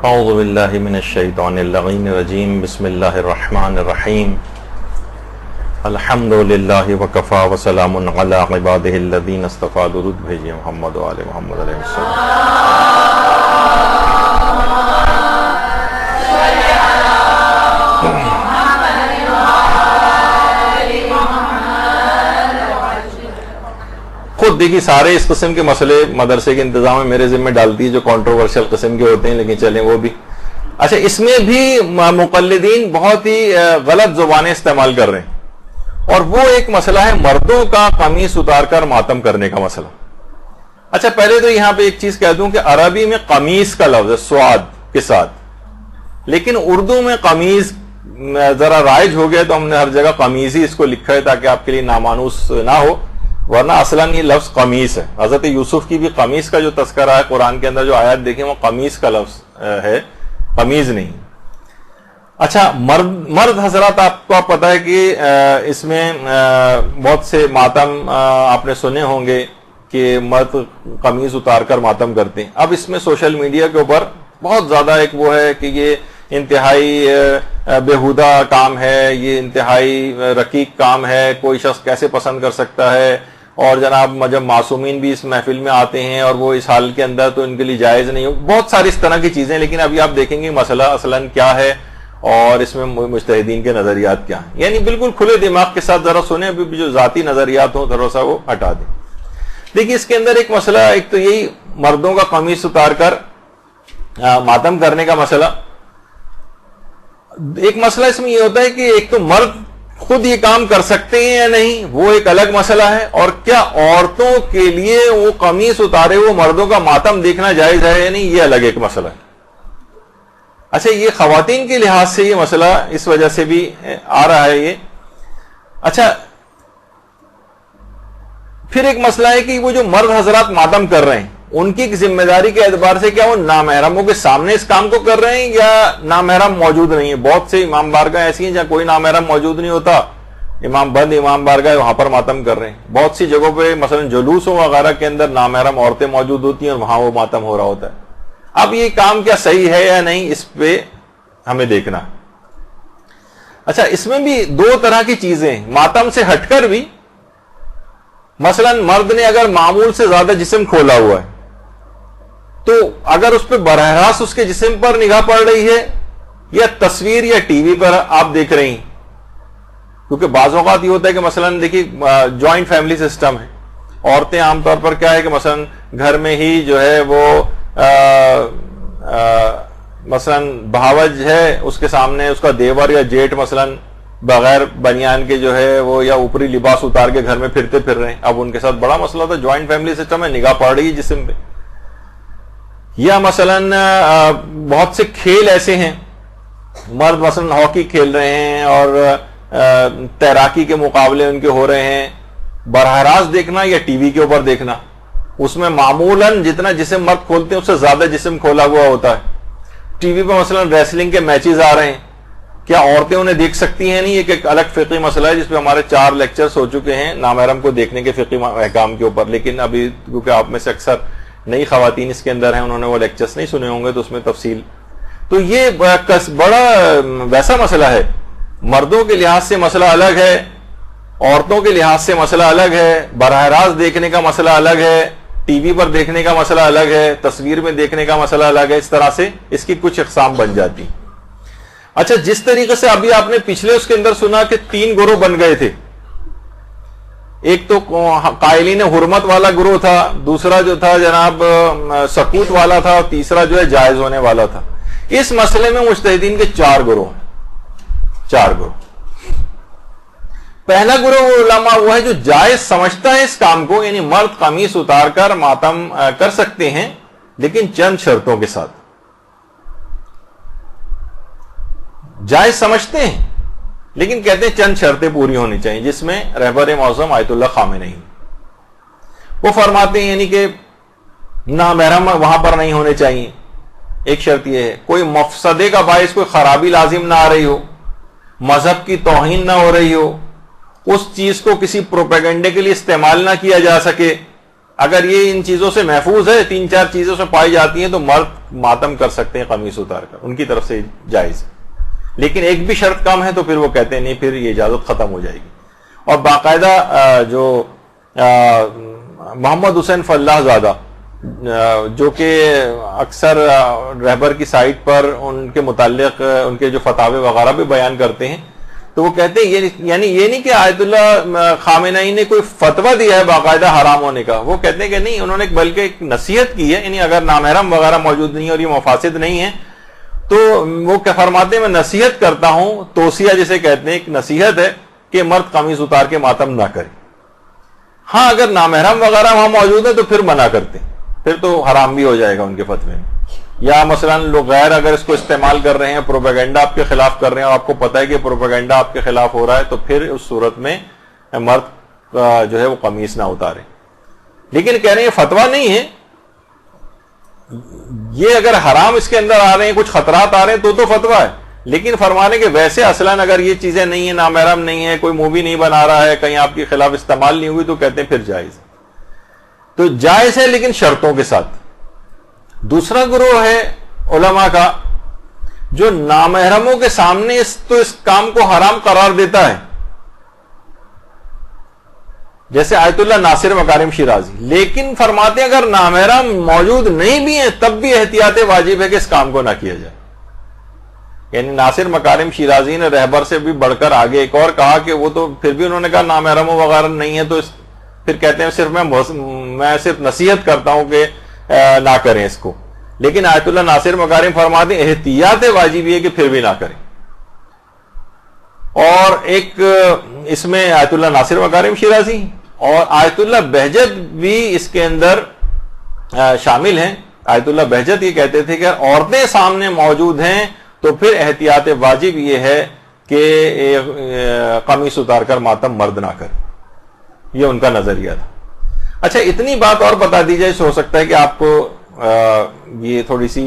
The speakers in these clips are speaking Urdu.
اعوذ باللہ من الشیطان اللعین الرجیم بسم اللہ الرحمن الرحیم الحمد للہ وکفا وسلام علی عبادہ الذین اصطفی درود بھیجئے محمد و آل محمد علیہ السلام۔ خود دیکھیے سارے اس قسم کے مسئلے مدرسے کے انتظام میں میرے ذمہ ڈالتی ہے جو کنٹروورشل قسم کے ہوتے ہیں، لیکن چلیں وہ بھی اچھا۔ اس میں بھی مقلدین بہت ہی غلط زبانیں استعمال کر رہے ہیں، اور وہ ایک مسئلہ ہے مردوں کا قمیص اتار کر ماتم کرنے کا مسئلہ۔ اچھا پہلے تو یہاں پہ ایک چیز کہہ دوں کہ عربی میں قمیص کا لفظ ہے سواد کے ساتھ، لیکن اردو میں قمیض ذرا رائج ہو گیا تو ہم نے ہر جگہ قمیض ہی اس کو لکھا ہے تاکہ آپ کے لیے نامانوس نہ ہو، ورنہ اصلاً یہ لفظ قمیص ہے۔ حضرت یوسف کی بھی قمیص کا جو تذکرہ ہے قرآن کے اندر، جو آیات دیکھیں وہ قمیص کا لفظ ہے، قمیض نہیں۔ اچھا مرد حضرات آپ کو پتہ ہے کہ اس میں بہت سے ماتم آپ نے سنے ہوں گے کہ مرد قمیض اتار کر ماتم کرتے ہیں۔ اب اس میں سوشل میڈیا کے اوپر بہت زیادہ ایک وہ ہے کہ یہ انتہائی بےہودہ کام ہے، یہ انتہائی رقیق کام ہے، کوئی شخص کیسے پسند کر سکتا ہے، اور جناب جب معصومین بھی اس محفل میں آتے ہیں اور وہ اس حال کے اندر تو ان کے لیے جائز نہیں ہو، بہت ساری اس طرح کی چیزیں۔ لیکن ابھی آپ دیکھیں گے مسئلہ اصلاً کیا ہے اور اس میں مجتہدین کے نظریات کیا ہیں، یعنی بالکل کھلے دماغ کے ساتھ ذرا سنیں، ابھی بھی جو ذاتی نظریات ہوں ذرا سا وہ ہٹا دیں۔ دیکھیے اس کے اندر ایک مسئلہ، ایک تو یہی مردوں کا قمیص اتار کر ماتم کرنے کا مسئلہ۔ ایک مسئلہ اس میں یہ ہوتا ہے کہ ایک تو مرد خود یہ کام کر سکتے ہیں یا نہیں، وہ ایک الگ مسئلہ ہے، اور کیا عورتوں کے لیے وہ قمیص اتارے وہ مردوں کا ماتم دیکھنا جائز ہے یا نہیں، یہ الگ ایک مسئلہ ہے۔ اچھا یہ خواتین کے لحاظ سے یہ مسئلہ اس وجہ سے بھی آ رہا ہے یہ۔ اچھا پھر ایک مسئلہ ہے کہ وہ جو مرد حضرات ماتم کر رہے ہیں ان کی ذمہ داری کے اعتبار سے کیا وہ نامحرموں کے سامنے اس کام کو کر رہے ہیں یا نامحرم موجود نہیں ہے؟ بہت سے امام بارگاہ ایسی ہیں جہاں کوئی نامحرم موجود نہیں ہوتا، امام بارگاہ وہاں پر ماتم کر رہے ہیں۔ بہت سی جگہوں پہ مثلا جلوسوں وغیرہ کے اندر نامحرم عورتیں موجود ہوتی ہیں اور وہاں وہ ماتم ہو رہا ہوتا ہے۔ اب یہ کام کیا صحیح ہے یا نہیں، اس پہ ہمیں دیکھنا۔ اچھا اس میں بھی دو طرح کی چیزیں ہیں، ماتم سے ہٹ کر بھی، مثلا مرد نے اگر معمول سے زیادہ جسم کھولا ہوا ہے تو اگر اس پہ براہ راست اس کے جسم پر نگاہ پڑ رہی ہے یا تصویر یا ٹی وی پر آپ دیکھ رہی ہیں، کیونکہ بعض اوقات یہ ہوتا ہے کہ مثلا دیکھیے جوائنٹ فیملی سسٹم ہے، عورتیں عام طور پر کیا ہے کہ مثلا گھر میں ہی جو ہے وہ مثلا بھاوج ہے، اس کے سامنے اس کا دیور یا جیٹ مثلا بغیر بنیان کے جو ہے وہ یا اوپری لباس اتار کے گھر میں پھرتے پھر رہے ہیں۔ اب ان کے ساتھ بڑا مسئلہ تھا، جوائنٹ فیملی سسٹم ہے، نگاہ پڑ رہی ہے جسم پہ۔ یا مثلا بہت سے کھیل ایسے ہیں، مرد مثلا ہاکی کھیل رہے ہیں اور تیراکی کے مقابلے ان کے ہو رہے ہیں، براہ راست دیکھنا یا ٹی وی کے اوپر دیکھنا، اس میں معمولاً جتنا جسم مرد کھولتے ہیں اس سے زیادہ جسم کھولا ہوا ہوتا ہے۔ ٹی وی پہ مثلا ریسلنگ کے میچز آ رہے ہیں، کیا عورتیں انہیں دیکھ سکتی ہیں؟ نہیں، ایک الگ فقہی مسئلہ ہے جس پہ ہمارے 4 لیکچرز ہو چکے ہیں نامحرم کو دیکھنے کے فقہی احکام کے اوپر، لیکن ابھی کیونکہ آپ میں سے اکثر نئی خواتین اس کے اندر ہیں، انہوں نے وہ لیکچرز نہیں سنے ہوں گے تو اس میں تفصیل۔ تو یہ بڑا ویسا مسئلہ ہے، مردوں کے لحاظ سے مسئلہ الگ ہے، عورتوں کے لحاظ سے مسئلہ الگ ہے، براہ راست دیکھنے کا مسئلہ الگ ہے، ٹی وی پر دیکھنے کا مسئلہ الگ ہے، تصویر میں دیکھنے کا مسئلہ الگ ہے۔ اس طرح سے اس کی کچھ اقسام بن جاتی۔ اچھا جس طریقے سے ابھی آپ نے پچھلے اس کے اندر سنا کہ 3 گروہ بن گئے تھے، ایک تو قائلین حرمت والا گروہ تھا، دوسرا جو تھا جناب سکوت والا تھا، اور تیسرا جو ہے جائز ہونے والا تھا۔ اس مسئلے میں مجتہدین کے 4 گروہ ہیں، 4 گروہ۔ پہلا گروہ علماء وہ ہے جو جائز سمجھتا ہے اس کام کو، یعنی مرد قمیص اتار کر ماتم کر سکتے ہیں لیکن چند شرطوں کے ساتھ، جائز سمجھتے ہیں لیکن کہتے ہیں چند شرطیں پوری ہونی چاہیے، جس میں رہبر معظم آیت اللہ خامنئی وہ فرماتے ہیں یعنی کہ نامحرم وہاں پر نہیں ہونے چاہیے۔ ایک شرط یہ ہے کوئی مفسدے کا باعث کوئی خرابی لازم نہ آ رہی ہو، مذہب کی توہین نہ ہو رہی ہو، اس چیز کو کسی پروپیگنڈے کے لیے استعمال نہ کیا جا سکے، اگر یہ ان چیزوں سے محفوظ ہے، 3-4 چیزوں سے پائی جاتی ہیں، تو مرد ماتم کر سکتے ہیں قمیص اتار کر، ان کی طرف سے جائز ہے۔ لیکن ایک بھی شرط کم ہے تو پھر وہ کہتے ہیں نہیں، پھر یہ اجازت ختم ہو جائے گی۔ اور باقاعدہ جو محمد حسین فلاح زادہ، جو کہ اکثر رہبر کی سائٹ پر ان کے متعلق ان کے جو فتاوے وغیرہ بھی بیان کرتے ہیں، تو وہ کہتے ہیں یعنی یہ نہیں کہ آیت اللہ خامنہئی نے کوئی فتویٰ دیا ہے باقاعدہ حرام ہونے کا، وہ کہتے ہیں کہ نہیں، انہوں نے بلکہ ایک نصیحت کی ہے، یعنی اگر نامحرم وغیرہ موجود نہیں اور یہ مفاسد نہیں ہیں تو وہ کیا فرماتے ہیں، میں نصیحت کرتا ہوں، توصیہ جسے کہتے ہیں، ایک نصیحت ہے کہ مرد قمیص اتار کے ماتم نہ کرے۔ ہاں اگر نامحرم وغیرہ وہاں موجود ہے تو پھر منع کرتے ہیں، پھر تو حرام بھی ہو جائے گا ان کے فتوے میں۔ یا مثلا لوگ غیر اگر اس کو استعمال کر رہے ہیں، پروپیگنڈا آپ کے خلاف کر رہے ہیں اور آپ کو پتہ ہے کہ پروپیگنڈا آپ کے خلاف ہو رہا ہے، تو پھر اس صورت میں مرد جو ہے وہ قمیص نہ اتارے۔ لیکن کہہ رہے ہیں یہ فتویٰ نہیں ہے، یہ اگر حرام اس کے اندر آ رہے ہیں، کچھ خطرات آ رہے ہیں تو فتویٰ ہے، لیکن فرمانے کہ ویسے اصلاً اگر یہ چیزیں نہیں ہیں، نامحرم نہیں ہے، کوئی مووی نہیں بنا رہا ہے، کہیں آپ کے خلاف استعمال نہیں ہوئی، تو کہتے ہیں پھر جائز۔ تو جائز ہے لیکن شرطوں کے ساتھ۔ دوسرا گروہ ہے علماء کا جو نامحرموں کے سامنے اس کام کو حرام قرار دیتا ہے، جیسے آیت اللہ ناصر مکارم شیرازی، لیکن فرماتے ہیں اگر نامحرم موجود نہیں بھی ہیں تب بھی احتیاط واجب ہے کہ اس کام کو نہ کیا جائے۔ یعنی ناصر مکارم شیرازی نے رہبر سے بھی بڑھ کر آگے ایک اور کہا کہ وہ تو پھر بھی انہوں نے کہا نامحرموں وغیرہ نہیں ہے، تو پھر کہتے ہیں صرف میں صرف نصیحت کرتا ہوں کہ نہ کریں اس کو، لیکن آیت اللہ ناصر مکارم فرماتے ہیں احتیاط واجب ہے کہ پھر بھی نہ کریں۔ اور ایک اس میں آیت اللہ ناصر مکارم شیرازی اور آیت اللہ بہجت بھی اس کے اندر شامل ہیں۔ آیت اللہ بہجت یہ کہتے تھے کہ عورتیں سامنے موجود ہیں تو پھر احتیاط واجب یہ ہے کہ قمیص اتار کر ماتم مرد نہ کرے، یہ ان کا نظریہ تھا۔ اچھا اتنی بات اور بتا دی جائے، ہو سکتا ہے کہ آپ کو یہ تھوڑی سی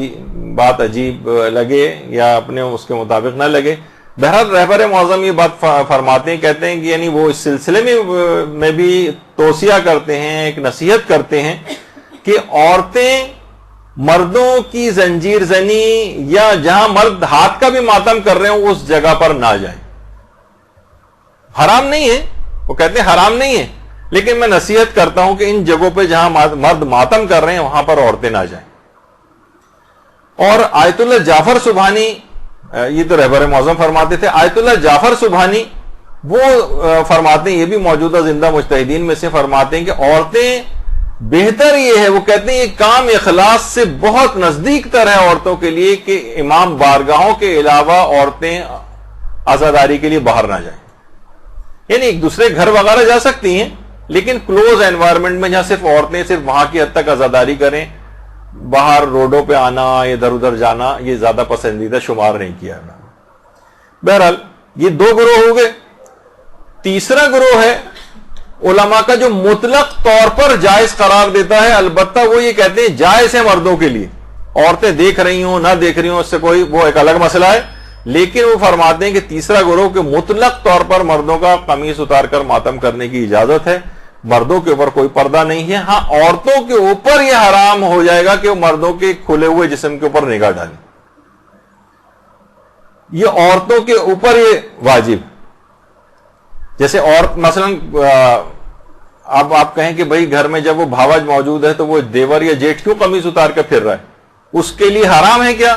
بات عجیب لگے یا اپنے اس کے مطابق نہ لگے۔ بہرحال رہبر معظم یہ بات فرماتے ہیں، کہتے ہیں کہ یعنی وہ اس سلسلے میں بھی توصیہ کرتے ہیں، ایک نصیحت کرتے ہیں کہ عورتیں مردوں کی زنجیر زنی یا جہاں مرد ہاتھ کا بھی ماتم کر رہے ہوں اس جگہ پر نہ جائیں۔ حرام نہیں ہے، وہ کہتے ہیں حرام نہیں ہے، لیکن میں نصیحت کرتا ہوں کہ ان جگہوں پہ جہاں مرد ماتم کر رہے ہیں وہاں پر عورتیں نہ جائیں۔ اور آیت اللہ جعفر سبحانی، یہ تو رہبر معظم فرماتے تھے، آیت اللہ جعفر سبحانی وہ فرماتے ہیں، یہ بھی موجودہ زندہ مجتہدین میں سے فرماتے ہیں کہ عورتیں بہتر یہ ہے، وہ کہتے ہیں یہ کام اخلاص سے بہت نزدیک تر ہے عورتوں کے لیے کہ امام بارگاہوں کے علاوہ عورتیں عزاداری کے لیے باہر نہ جائیں۔ یعنی ایک دوسرے گھر وغیرہ جا سکتی ہیں لیکن کلوز انوائرمنٹ میں جہاں صرف عورتیں صرف وہاں کی حد تک عزاداری کریں، باہر روڈوں پہ آنا، ادھر ادھر جانا یہ زیادہ پسندیدہ شمار نہیں کیا۔ بہرحال یہ دو گروہ ہو گئے۔ تیسرا گروہ ہے علماء کا جو مطلق طور پر جائز قرار دیتا ہے، البتہ وہ یہ کہتے ہیں جائز ہے مردوں کے لیے، عورتیں دیکھ رہی ہوں نہ دیکھ رہی ہوں اس سے کوئی وہ ایک الگ مسئلہ ہے، لیکن وہ فرماتے ہیں کہ تیسرا گروہ کے مطلق طور پر مردوں کا قمیص اتار کر ماتم کرنے کی اجازت ہے، مردوں کے اوپر کوئی پردہ نہیں ہے۔ ہاں عورتوں کے اوپر یہ حرام ہو جائے گا کہ وہ مردوں کے کھلے ہوئے جسم کے اوپر نگاہ ڈالیں، یہ عورتوں کے اوپر یہ واجب۔ جیسے عورت مثلا اب آپ کہیں کہ بھئی گھر میں جب وہ بھاوج موجود ہے تو وہ دیور یا جیٹھ کیوں قمیص اتار کر پھر رہا ہے، اس کے لیے حرام ہے کیا؟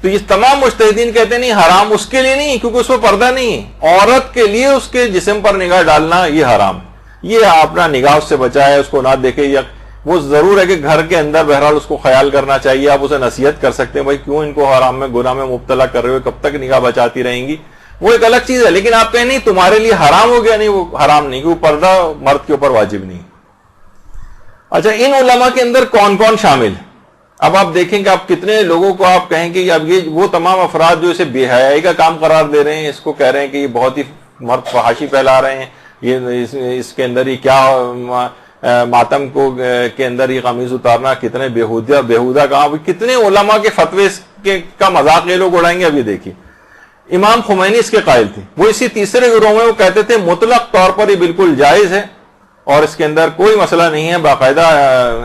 تو یہ تمام مجتہدین کہتے ہیں نہیں، حرام اس کے لیے نہیں کیونکہ اس میں پردہ نہیں ہے، عورت کے لیے اس کے جسم پر نگاہ ڈالنا یہ حرام، یہ اپنا نگاہ اس سے بچائے، اس کو نہ دیکھے، یا وہ ضرور ہے کہ گھر کے اندر بہرحال اس کو خیال کرنا چاہیے، آپ اسے نصیحت کر سکتے ہیں بھائی کیوں ان کو حرام میں گناہ میں مبتلا کر رہے ہو، کب تک نگاہ بچاتی رہیں گی، وہ ایک الگ چیز ہے، لیکن آپ کہیں نہیں تمہارے لیے حرام ہو گیا، نہیں وہ حرام نہیں، وہ پردہ مرد کے اوپر واجب نہیں۔ اچھا ان علماء کے اندر کون کون شامل ہے؟ اب آپ دیکھیں کہ آپ کتنے لوگوں کو آپ کہیں کہ اب یہ وہ تمام افراد جو اسے بے حیائی کا کام قرار دے رہے ہیں، اس کو کہہ رہے ہیں کہ یہ بہت ہی مرد فحاشی پھیلا رہے ہیں، یہ اس کے اندر ہی کیا ماتم کو کے اندر یہ قمیض اتارنا کتنے بےہودہ کام، کتنے علماء کے فتوے کا مذاق یہ لوگ اڑائیں گے۔ اب یہ دیکھیے امام خمینی اس کے قائل تھے، وہ اسی تیسرے گروہ میں وہ کہتے تھے مطلق طور پر یہ بالکل جائز ہے اور اس کے اندر کوئی مسئلہ نہیں ہے. باقاعدہ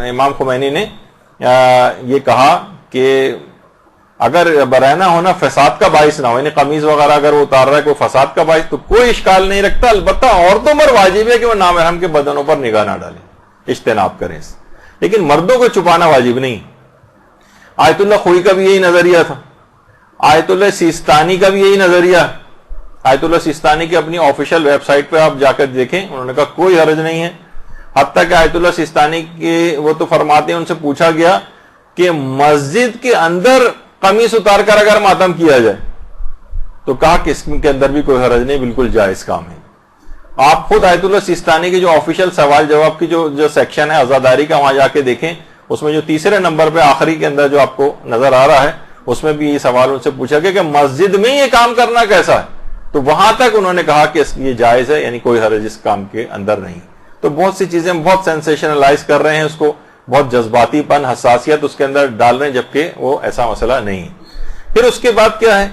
امام خمینی نے یہ کہا کہ اگر برہنہ ہونا فساد کا باعث نہ ہو, یعنی قمیض وغیرہ اگر وہ اتار رہا ہے کوئی فساد کا باعث, تو کوئی اشکال نہیں رکھتا. البتہ عورتوں پر واجب ہے کہ وہ نامحرم کے بدنوں پر نگاہ نہ ڈالیں, اجتناب کریں اس, لیکن مردوں کو چھپانا واجب نہیں. آیت اللہ خوئی کا بھی یہی نظریہ تھا, آیت اللہ سیستانی کا بھی یہی نظریہ. آیت اللہ سیستانی کی اپنی آفیشیل ویب سائٹ پہ آپ جا کر دیکھیں, انہوں نے کہا کوئی حرج نہیں ہے. حتیٰ کہ آیت اللہ سیستانی کے وہ تو فرماتے ہیں, ان سے پوچھا گیا کہ مسجد کے اندر قمیص اتار کر اگر ماتم کیا جائے تو کہا کہ اس کے اندر بھی کوئی حرج نہیں, بالکل جائز کام ہے. آپ خود آیت اللہ سیستانی کی جو آفیشیل سوال جواب کی جو سیکشن ہے عزاداری کا, وہاں جا کے دیکھیں. اس میں جو تیسرے نمبر پہ آخری کے اندر جو آپ کو نظر آ رہا ہے, اس میں بھی یہ سوال ان سے پوچھا گیا کہ مسجد میں یہ کام کرنا کیسا ہے, تو وہاں تک انہوں نے کہا کہ یہ جائز ہے, یعنی کوئی حرج اس کام کے اندر نہیں. تو بہت سی چیزیں بہت سینسیشنلائز کر رہے ہیں اس کو, بہت جذباتی پن, حساسیت اس کے اندر ڈال رہے ہیں, جبکہ وہ ایسا مسئلہ نہیں. پھر اس کے بعد کیا ہے,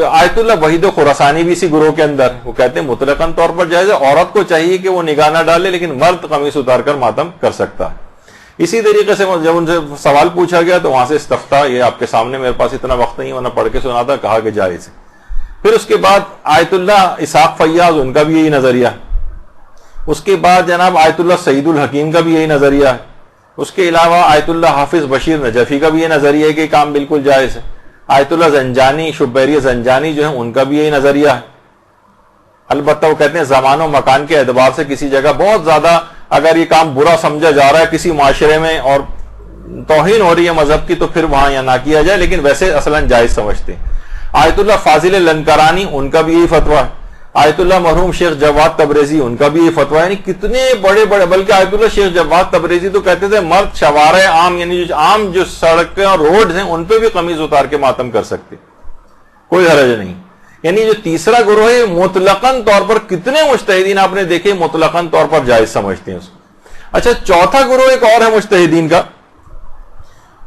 آیت اللہ وحید خراسانی بھی اسی گروہ کے اندر, وہ کہتے ہیں مطلقاً طور پر جائز ہے, عورت کو چاہیے کہ وہ نگاہ نہ ڈالے, لیکن مرد قمیص اتار کر ماتم کر سکتا ہے. اسی طریقے سے جب ان سے سوال پوچھا گیا تو وہاں سے استفتاء, یہ آپ کے سامنے, میرے پاس اتنا وقت نہیں ورنہ پڑھ کے سناتا, کہا کہ جائز ہے. پھر اس کے بعد آیت اللہ اسحاق فیاض, ان کا بھی یہی نظریہ ہے. اس کے بعد جناب آیت اللہ سعید الحکیم کا بھی یہی نظریہ ہے. اس کے علاوہ آیت اللہ حافظ بشیر نجفی کا بھی یہ نظریہ ہے کہ کام بالکل جائز ہے. آیت اللہ زنجانی, شبیری زنجانی جو ہیں, ان کا بھی یہی نظریہ ہے. البتہ وہ کہتے ہیں زمان و مکان کے اعتبار سے کسی جگہ بہت زیادہ اگر یہ کام برا سمجھا جا رہا ہے کسی معاشرے میں اور توہین ہو رہی ہے مذہب کی, تو پھر وہاں یا نہ کیا جائے, لیکن ویسے اصلاً جائز سمجھتے ہیں. آیت اللہ فاضل لنکرانی, ان کا بھی یہی فتویٰ ہے. آیت اللہ مرحوم شیخ جواد تبریزی, ان کا بھی یہ فتویٰ ہے. یعنی کتنے بڑے بڑے, بلکہ آیت اللہ شیخ جواد تبریزی تو کہتے تھے مرد شوارع عام, یعنی جو عام جو سڑکیں اور روڈز ہیں ان پہ بھی قمیض اتار کے ماتم کر سکتے, کوئی حرج نہیں. یعنی جو تیسرا گروہ ہے مطلقاً طور پر کتنے مجتہدین آپ نے دیکھے مطلقاً طور پر جائز سمجھتے ہیں اس کو. اچھا, چوتھا گروہ ایک اور ہے مجتہدین کا,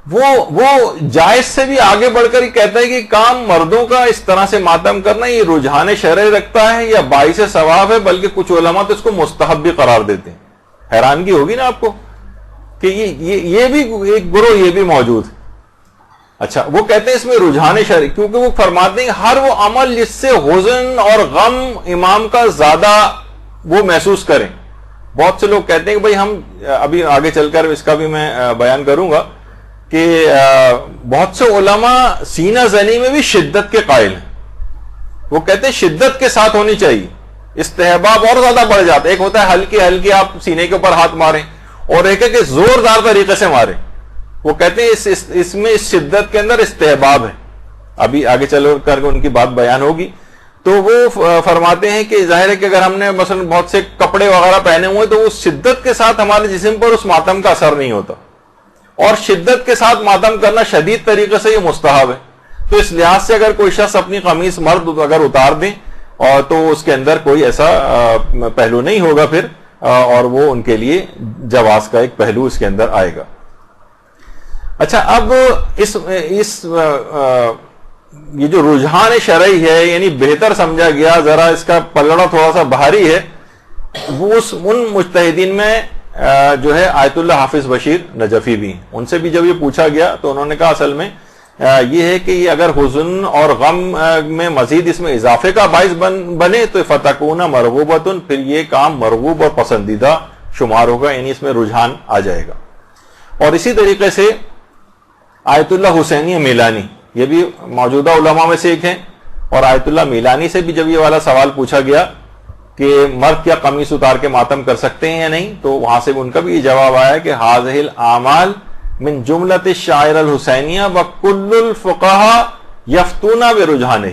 وہ جائز سے بھی آگے بڑھ کر ہی کہتا ہے کہ کام مردوں کا اس طرح سے ماتم کرنا یہ رجحان شرعی رکھتا ہے یا باعث ثواب ہے, بلکہ کچھ علماء تو اس کو مستحب بھی قرار دیتے ہیں. حیرانگی ہوگی نا آپ کو کہ یہ بھی ایک گروہ یہ بھی موجود ہے. اچھا, وہ کہتے ہیں اس میں رجحان شرعی, کیونکہ وہ فرماتے ہیں ہر وہ عمل جس سے حزن اور غم امام کا زیادہ وہ محسوس کریں. بہت سے لوگ کہتے ہیں کہ بھئی ہم ابھی آگے چل کر اس کا بھی میں بیان کروں گا کہ بہت سے علماء سینہ زنی میں بھی شدت کے قائل ہیں. وہ کہتے ہیں شدت کے ساتھ ہونی چاہیے, استحباب اور زیادہ بڑھ جاتا ہے. ایک ہوتا ہے ہلکی ہلکی آپ سینے کے اوپر ہاتھ ماریں, اور ایک ہے کہ زوردار طریقے سے ماریں. وہ کہتے ہیں اس میں اس شدت کے اندر استحباب ہے. ابھی آگے چل کر ان کی بات بیان ہوگی. تو وہ فرماتے ہیں کہ ظاہر ہے کہ اگر ہم نے مثلا بہت سے کپڑے وغیرہ پہنے ہوئے تو اس شدت کے ساتھ ہمارے جسم پر اس ماتم کا اثر نہیں ہوتا, اور شدت کے ساتھ ماتم کرنا شدید طریقے سے یہ مستحب ہے. تو اس لحاظ سے اگر کوئی شخص اپنی قمیص مرد اگر اتار دیں اور تو اس کے اندر کوئی ایسا پہلو نہیں ہوگا پھر, اور وہ ان کے لیے جواز کا ایک پہلو اس کے اندر آئے گا. اچھا, اب یہ جو رجحان شرعی ہے یعنی بہتر سمجھا گیا, ذرا اس کا پلڑا تھوڑا سا بھاری ہے, وہ ان مجتہدین میں جو ہے آیت اللہ حافظ بشیر نجفی بھی. ان سے بھی جب یہ پوچھا گیا تو انہوں نے کہا اصل میں یہ ہے کہ یہ اگر حزن اور غم میں مزید اس میں اضافے کا باعث بنے تو فتکون مرغوبۃ, پھر یہ کام مرغوب اور پسندیدہ شمار ہوگا, یعنی اس میں رجحان آ جائے گا. اور اسی طریقے سے آیت اللہ حسینی میلانی, یہ بھی موجودہ علماء میں سے ایک ہیں, اور آیت اللہ میلانی سے بھی جب یہ والا سوال پوچھا گیا کہ مرد کیا قمیص اتار کے ماتم کر سکتے ہیں یا نہیں, تو وہاں سے ان کا بھی یہ جواب آیا کہ هذه الاعمال من جملۃ الشعائر الحسینیہ وکل الفقهاء یفتون برجحانہ.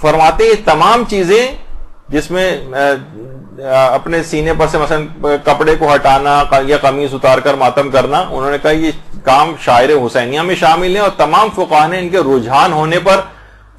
فرماتے ہیں تمام چیزیں جس میں اپنے سینے پر سے مثلا کپڑے کو ہٹانا یا قمیص اتار کر ماتم کرنا, انہوں نے کہا یہ کام شاعر حسینیہ میں شامل ہیں, اور تمام فقہاء نے ان کے رجحان ہونے پر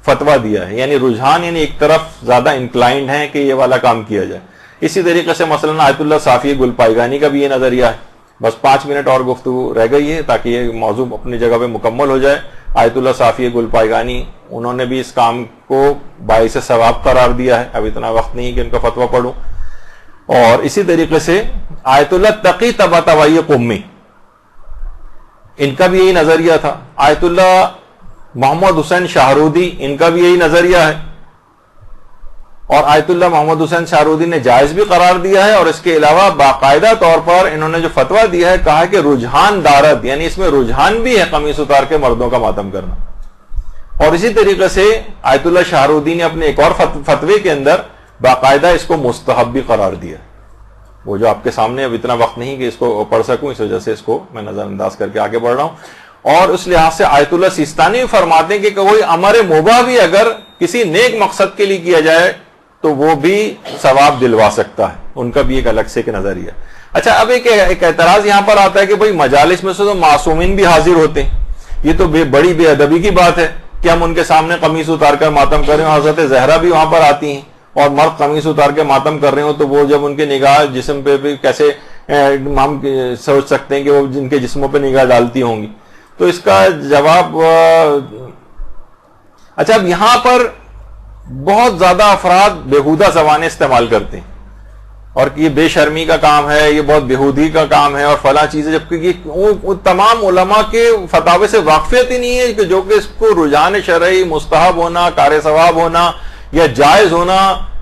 فتویٰ دیا ہے. یعنی رجحان یعنی ایک طرف زیادہ انکلائنڈ ہیں کہ یہ والا کام کیا جائے. اسی طریقے سے مثلا آیت اللہ صافی گل پائگانی کا بھی یہ نظریہ ہے. بس 5 منٹ اور گفتگو رہ گئی ہے تاکہ یہ موضوع اپنی جگہ پہ مکمل ہو جائے. آیت اللہ صافی گل پائگانی, انہوں نے بھی اس کام کو باعث ثواب قرار دیا ہے. اب اتنا وقت نہیں کہ ان کا فتویٰ پڑھوں. اور اسی طریقے سے آیت اللہ تقی طباطبائی قمی، ان کا بھی یہی نظریہ تھا. آیت اللہ محمد حسین شاہرودی، ان کا بھی یہی نظریہ ہے، اور آیت اللہ محمد حسین شاہرودی نے جائز بھی قرار دیا ہے، اور اس کے علاوہ باقاعدہ طور پر انہوں نے جو فتویٰ دیا ہے، کہا کہ رجحان دارد، یعنی اس میں رجحان بھی ہے قمیص اتار کے مردوں کا ماتم کرنا. اور اسی طریقے سے آیت اللہ شاہرودی نے اپنے ایک اور فتوے کے اندر باقاعدہ اس کو مستحب بھی قرار دیا. وہ جو آپ کے سامنے اب اتنا وقت نہیں کہ اس کو پڑھ سکوں، اس وجہ سے اس کو میں نظر انداز کر کے آگے بڑھ رہا ہوں. اور اس لحاظ سے آیت اللہ سیستانی بھی فرماتے ہیں کہ کوئی امر مباح بھی اگر کسی نیک مقصد کے لیے کیا جائے تو وہ بھی ثواب دلوا سکتا ہے. ان کا بھی ایک الگ سے ایک نظریہ. اچھا، اب ایک اعتراض یہاں پر آتا ہے کہ بھئی مجالس میں سے تو معصومین بھی حاضر ہوتے ہیں، یہ تو بڑی بے ادبی کی بات ہے کہ ہم ان کے سامنے قمیص اتار کر ماتم کر رہے ہیں. حضرت زہرا بھی وہاں پر آتی ہیں اور مرد قمیص اتار کے ماتم کر رہے ہوں تو وہ جب ان کے نگاہ جسم پہ بھی کیسے ہم سوچ سکتے ہیں کہ وہ جن کے جسموں پہ نگاہ ڈالتی ہوں گی. تو اس کا جواب اچھا، اب یہاں پر بہت زیادہ افراد بیہودہ زبانیں استعمال کرتے ہیں اور کہ یہ بے شرمی کا کام ہے، یہ بہت بیہودی کا کام ہے اور فلاں چیزیں، جبکہ یہ تمام علماء کے فتاوے سے واقفیت ہی نہیں ہے کہ جو کہ اس کو رجحان شرعی، مستحب ہونا، کار ثواب ہونا یا جائز ہونا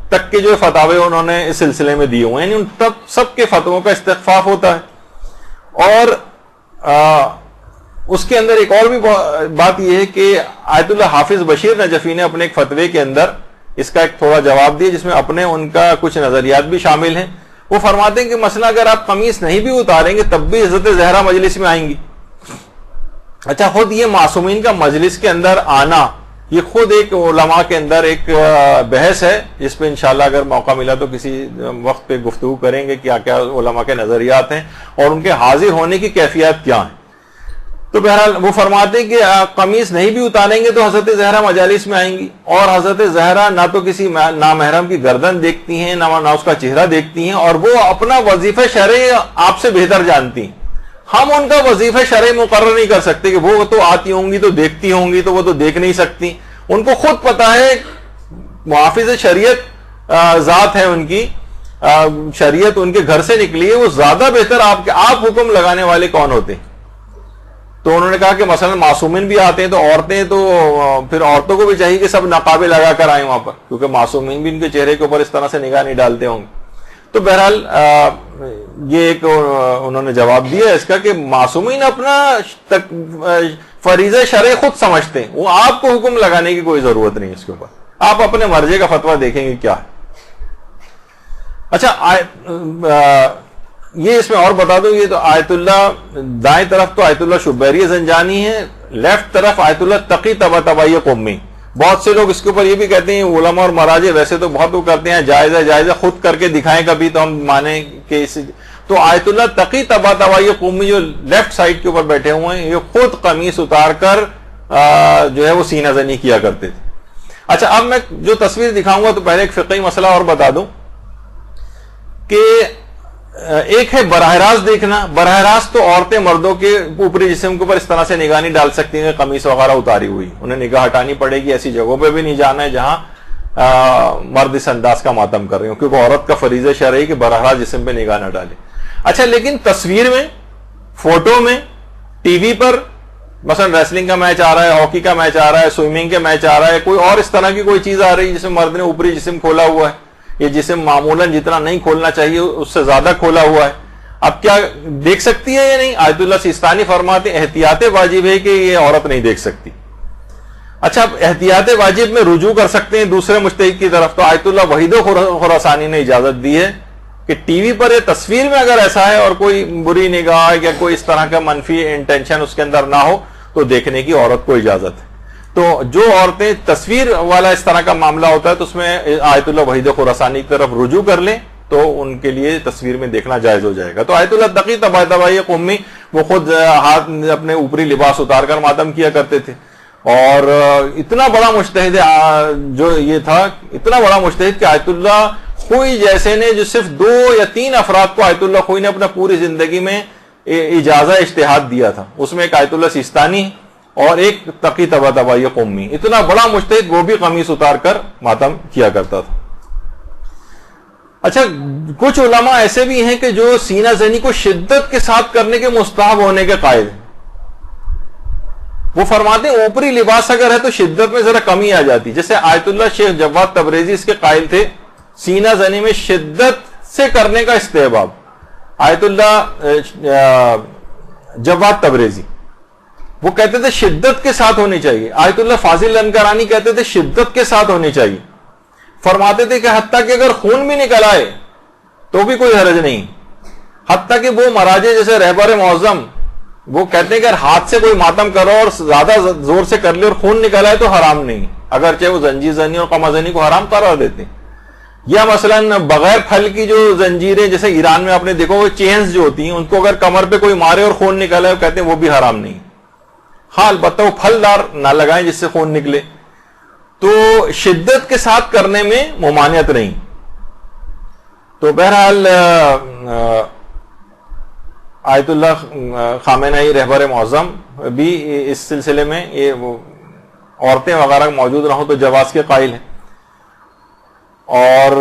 تک کے جو فتاوے انہوں نے اس سلسلے میں دیے ہوئے ہیں، یعنی ان سب کے فتووں کا استخفاف ہوتا ہے. اور اس کے اندر ایک اور بھی بات یہ ہے کہ آیت اللہ حافظ بشیر نجفی نے اپنے ایک فتوے کے اندر اس کا ایک تھوڑا جواب دیا جس میں اپنے ان کا کچھ نظریات بھی شامل ہیں. وہ فرماتے ہیں کہ مثلا اگر آپ قمیص نہیں بھی اتاریں گے تب بھی حضرت زہرا مجلس میں آئیں گی. اچھا، خود یہ معصومین کا مجلس کے اندر آنا یہ خود ایک علماء کے اندر ایک بحث ہے جس پہ انشاءاللہ اگر موقع ملا تو کسی وقت پہ گفتگو کریں گے کیا کیا علماء کے نظریات ہیں اور ان کے حاضر ہونے کی کیفیت کیا ہیں. تو بہرحال وہ فرماتے ہیں کہ قمیص نہیں بھی اتاریں گے تو حضرت زہرا مجالس میں آئیں گی، اور حضرت زہرا نہ تو کسی نامحرم کی گردن دیکھتی ہیں نہ اس کا چہرہ دیکھتی ہیں، اور وہ اپنا وظیفہ شرعی آپ سے بہتر جانتی ہیں. ہم ان کا وظیفہ شرعی مقرر نہیں کر سکتے کہ وہ تو آتی ہوں گی تو دیکھتی ہوں گی تو وہ تو دیکھ نہیں سکتی. ان کو خود پتا ہے، محافظ شریعت ذات ہے ان کی، شریعت ان کے گھر سے نکلی ہے، وہ زیادہ بہتر آپ حکم لگانے والے کون ہوتے ہیں. تو انہوں نے کہا کہ مثلا معصومین بھی آتے ہیں تو عورتیں تو پھر عورتوں کو بھی چاہیے کہ سب نقابیں لگا کر آئیں وہاں پر، کیونکہ معصومین بھی ان کے چہرے کے اوپر اس طرح سے نگاہ نہیں ڈالتے ہوں گے. تو بہرحال یہ ایک انہوں نے جواب دیا اس کا کہ معصومین اپنا فریضہ شرعی خود سمجھتے ہیں، وہ آپ کو حکم لگانے کی کوئی ضرورت نہیں اس کے اوپر، آپ اپنے مرضی کا فتویٰ دیکھیں گے کیا ہے. اچھا، یہ اس میں اور بتا دوں، یہ تو آیت اللہ دائیں طرف تو آیت اللہ شبیری زنجانی ہے، لیفٹ طرف آیت اللہ تقی طباطبائی قمی. بہت سے لوگ اس کے اوپر یہ بھی کہتے ہیں، علماء اور مراجع ویسے تو بہت وہ کرتے ہیں جائز ہے خود کر کے دکھائیں کبھی تو ہم مانیں کہ تو آیت اللہ تقی طباطبائی قمی جو لیفٹ سائڈ کے اوپر بیٹھے ہوئے ہیں یہ خود قمیص اتار کر جو ہے وہ سینہ زنی کیا کرتے تھے. اچھا، اب میں جو تصویر دکھاؤں گا تو پہلے ایک فقہی مسئلہ اور بتا دوں کہ ایک ہے براہ راست دیکھنا. براہ راست تو عورتیں مردوں کے اوپری جسم کے اوپر اس طرح سے نگاہ نہیں ڈال سکتی ہیں، قمیص وغیرہ اتاری ہوئی، انہیں نگاہ ہٹانی پڑے گی. ایسی جگہوں پہ بھی نہیں جانا ہے جہاں مرد اس انداز کا ماتم کر رہے ہوں، کیونکہ عورت کا فریضہ شرعی کہ براہ راست جسم پہ نگاہ نہ ڈالے. اچھا، لیکن تصویر میں، فوٹو میں، ٹی وی پر مثلا ریسلنگ کا میچ آ رہا ہے، ہاکی کا میچ آ رہا ہے، سوئمنگ کا میچ آ رہا ہے، کوئی اور اس طرح کی کوئی چیز آ رہی ہے جس میں مرد نے اوپری جسم کھولا ہوا ہے، یہ جسم معمولاً جتنا نہیں کھولنا چاہیے اس سے زیادہ کھولا ہوا ہے، اب کیا دیکھ سکتی ہے یا نہیں؟ آیت اللہ سیستانی فرماتے ہیں احتیاط واجب ہے کہ یہ عورت نہیں دیکھ سکتی. اچھا، اب احتیاط واجب میں رجوع کر سکتے ہیں دوسرے مجتہد کی طرف. تو آیت اللہ وحید خراسانی نے اجازت دی ہے کہ ٹی وی پر یا تصویر میں اگر ایسا ہے اور کوئی بری نگاہ یا کوئی اس طرح کا منفی انٹینشن اس کے اندر نہ ہو تو دیکھنے کی عورت کو اجازت ہے. تو جو عورتیں تصویر والا اس طرح کا معاملہ ہوتا ہے تو اس میں آیت اللہ وحید خراسانی کی طرف رجوع کر لیں تو ان کے لیے تصویر میں دیکھنا جائز ہو جائے گا. تو آیت اللہ تقی طباطبائی قمی وہ خود ہاتھ اپنے اوپری لباس اتار کر ماتم کیا کرتے تھے، اور اتنا بڑا مجتہد جو یہ تھا، اتنا بڑا مجتہد کہ آیت اللہ خوئی جیسے نے جو صرف 2 یا 3 افراد کو آیت اللہ خوئی نے اپنا پوری زندگی میں اجازہ اجتہاد دیا تھا، اس میں ایک آیت اللہ سیستانی اور ایک تقی طباطبائی قمی. اتنا بڑا مجتہد وہ بھی قمیص اتار کر ماتم کیا کرتا تھا. اچھا کچھ علماء ایسے بھی ہیں کہ جو سینہ زنی کو شدت کے ساتھ کرنے کے مستحب ہونے کے قائل ہیں. وہ فرماتے ہیں اوپری لباس اگر ہے تو شدت میں ذرا کمی آ جاتی. جیسے آیت اللہ شیخ جواد تبریزی اس کے قائل تھے سینہ زنی میں شدت سے کرنے کا استحباب. آیت اللہ جواد تبریزی وہ کہتے تھے شدت کے ساتھ ہونی چاہیے. آیت اللہ فاضل انکرانی کہتے تھے شدت کے ساتھ ہونی چاہیے. فرماتے تھے کہ حتیٰ کہ اگر خون بھی نکل آئے تو بھی کوئی حرج نہیں. حتیٰ کہ وہ مراجع جیسے رہبر معظم وہ کہتے ہیں کہ اگر ہاتھ سے کوئی ماتم کرو اور زیادہ زور سے کر لے اور خون نکل آئے تو حرام نہیں، اگرچہ وہ زنجیر زنی اور قمع زنی کو حرام قرار دیتے ہیں. یا مثلا بغیر پھل کی جو زنجیریں جیسے ایران میں آپ نے دیکھو وہ چینز جو ہوتی ہیں ان کو اگر کمر پہ کوئی مارے اور خون نکل آئے کہتے ہیں وہ بھی حرام نہیں. ہاں البتہ وہ پھلدار نہ لگائیں جس سے خون نکلے. تو شدت کے ساتھ کرنے میں ممانعت نہیں. تو بہرحال آیت اللہ خامنہئی رہبر معظم بھی اس سلسلے میں یہ عورتیں وغیرہ موجود نہ ہوں تو جواز کے قائل ہیں. اور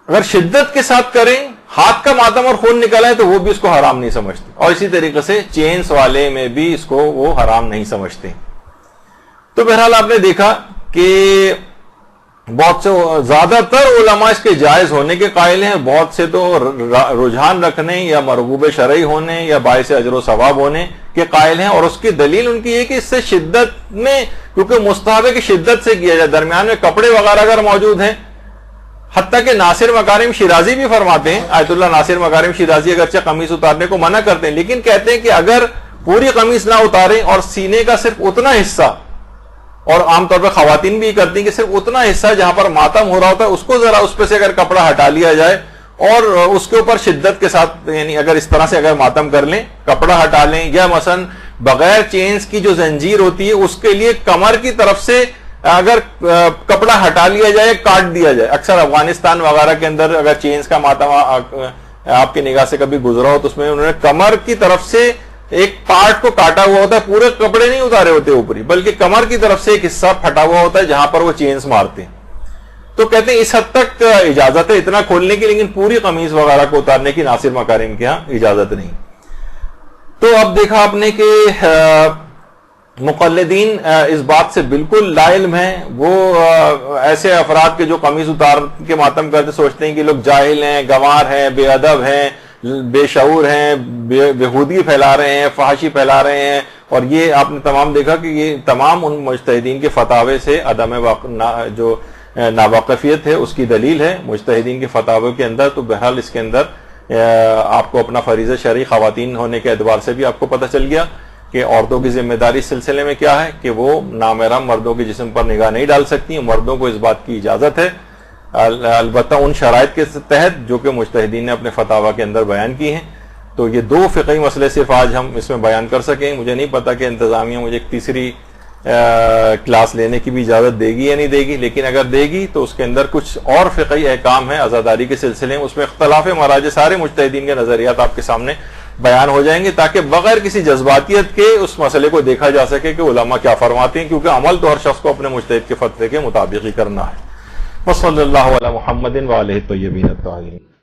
اگر شدت کے ساتھ کریں ہاتھ کا ماتم اور خون نکلا ہے تو وہ بھی اس کو حرام نہیں سمجھتے. اور اسی طریقے سے چینز والے میں بھی اس کو وہ حرام نہیں سمجھتے. تو بہرحال آپ نے دیکھا کہ بہت سے زیادہ تر علماء اس کے جائز ہونے کے قائل ہیں، بہت سے تو رجحان رکھنے یا مرغوب شرعی ہونے یا باعث اجر و ثواب ہونے کے قائل ہیں. اور اس کی دلیل ان کی یہ کہ اس سے شدت میں کیونکہ مستحب ہے کہ شدت سے کیا جائے، درمیان میں کپڑے وغیرہ اگر موجود ہیں. حتیٰ کہ ناصر مکارم شیرازی بھی فرماتے ہیں، آیت اللہ ناصر مکارم شیرازی اگرچہ قمیص اتارنے کو منع کرتے ہیں لیکن کہتے ہیں کہ اگر پوری قمیص نہ اتاریں اور سینے کا صرف اتنا حصہ، اور عام طور پہ خواتین بھی کرتی ہیں کہ صرف اتنا حصہ جہاں پر ماتم ہو رہا ہوتا ہے اس کو ذرا اس پہ سے اگر کپڑا ہٹا لیا جائے اور اس کے اوپر شدت کے ساتھ یعنی اگر اس طرح سے اگر ماتم کر لیں، کپڑا ہٹا لیں، یا مثلا بغیر چینز کی جو زنجیر ہوتی ہے اس کے لیے کمر کی طرف سے اگر کپڑا ہٹا لیا جائے، کاٹ دیا جائے. اکثر افغانستان وغیرہ کے اندر اگر چینز کا ماتم آپ کی نگاہ سے کبھی گزرا ہو تو اس میں انہوں نے کمر کی طرف سے ایک پارٹ کو کاٹا ہوا ہوتا ہے، پورے کپڑے نہیں اتارے ہوتے اوپری، بلکہ کمر کی طرف سے ایک حصہ پھٹا ہوا ہوتا ہے جہاں پر وہ چینز مارتے ہیں. تو کہتے ہیں اس حد تک اجازت ہے اتنا کھولنے کی، لیکن پوری قمیض وغیرہ کو اتارنے کی ناصر مکارم کے ہاں اجازت نہیں. تو اب دیکھا آپ نے کہ مقلدین اس بات سے بالکل لا علم ہیں. وہ ایسے افراد کے جو قمیض اتار کے ماتم کرتے سوچتے ہیں کہ لوگ جاہل ہیں، گنوار ہیں، بے ادب ہیں، بے شعور ہیں، بےہودگی پھیلا رہے ہیں، فحاشی پھیلا رہے ہیں. اور یہ آپ نے تمام دیکھا کہ یہ تمام ان مجتہدین کے فتاوے سے عدم جو ناواقفیت ہے اس کی دلیل ہے مجتہدین کے فتاوے کے اندر. تو بہرحال اس کے اندر آپ کو اپنا فریضہ شرعی خواتین ہونے کے اعتبار سے بھی آپ کو پتہ چل گیا کہ عورتوں کی ذمہ داری اس سلسلے میں کیا ہے کہ وہ نامحرم مردوں کے جسم پر نگاہ نہیں ڈال سکتی. مردوں کو اس بات کی اجازت ہے البتہ ان شرائط کے تحت جو کہ مجتہدین نے اپنے فتاوی کے اندر بیان کی ہیں. تو یہ دو فقہی مسئلے صرف آج ہم اس میں بیان کر سکیں. مجھے نہیں پتا کہ انتظامیہ مجھے ایک تیسری کلاس لینے کی بھی اجازت دے گی یا نہیں دے گی، لیکن اگر دے گی تو اس کے اندر کچھ اور فقہی احکام ہیں عزاداری کے سلسلے میں، اس میں اختلاف مراجع سارے مجتہدین کے نظریات آپ کے سامنے بیان ہو جائیں گے تاکہ بغیر کسی جذباتیت کے اس مسئلے کو دیکھا جا سکے کہ علماء کیا فرماتے ہیں، کیونکہ عمل تو ہر شخص کو اپنے مجتہد کے فتوے کے مطابق ہی کرنا ہے. وصلی اللہ علی محمد وآلہ الطیبین الطاہرین.